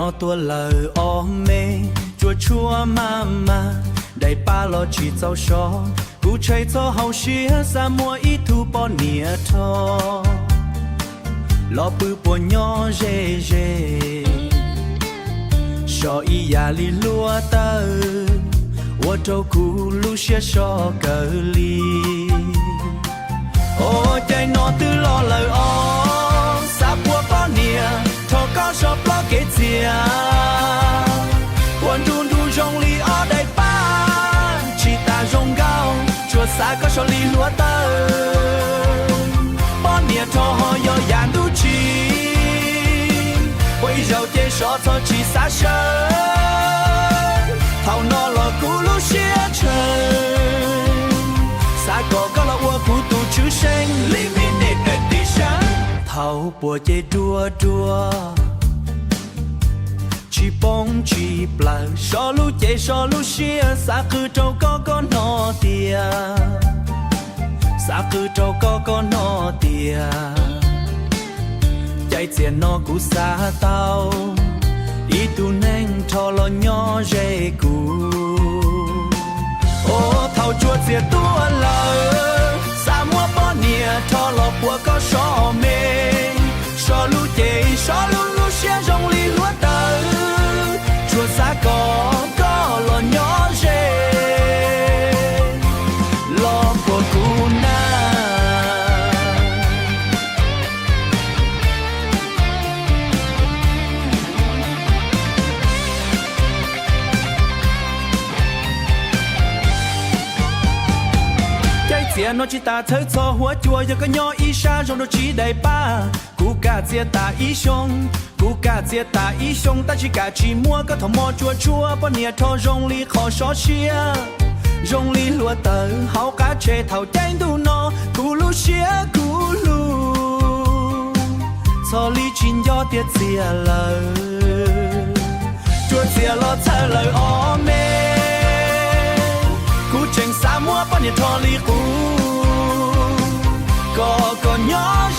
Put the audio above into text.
nhỏ tua lời ô mê chua chua mà đầy ba lo chỉ tàu gió cú chạy cho hậu xía ra mua ít thu bỏ nia thò lo bự bỏ nhỏ dễ dễ cho ý ya li lúa tơ我照顾路些说个里，哦，在那都落来哦，撒泼包年，头高手包给家，我嘟嘟用力哦带班，其他用高，做啥个手里落的，包年头后有眼都起，会绕点说错起啥事。hầu nó là cú lúa xía trời, xa có là ua cú tu chữ sinh, limited edition. Thầu bùa chơi đua đua, chỉ bông chỉ bờ, so lúa xía, xa cứ trâu có nó tia, xa cứ trâu có nó tia, chạy tiền nó cú xa tao. Ý tu nên cho lo nhỏ dễ cũ ô thầu chua diệt tua lờ xa mua bỏ nia cho lo bùa có so mê so lu chê so lu xe rong li lúa tờ chua xa có lo nhỏ dễ lo của cũ na nó chỉ ta thấy cho hoa chùa giờ có nhỏ ý xa trong đó chỉ đầy ba cú cả chia ta ý sông cú cả chia ta ý sông ta chỉ cả chỉ mua có thằng mò chua bao nhiêu thò rong li khó xóa xia rong li lúa tờ háo cá chê thầu tranh tu nó cú lu xia cú lu cho li chín gió tiết xia lời chua xia lo thay lời ô mê cú tranh xa mua bao nhiêu thò li cú có nhỏ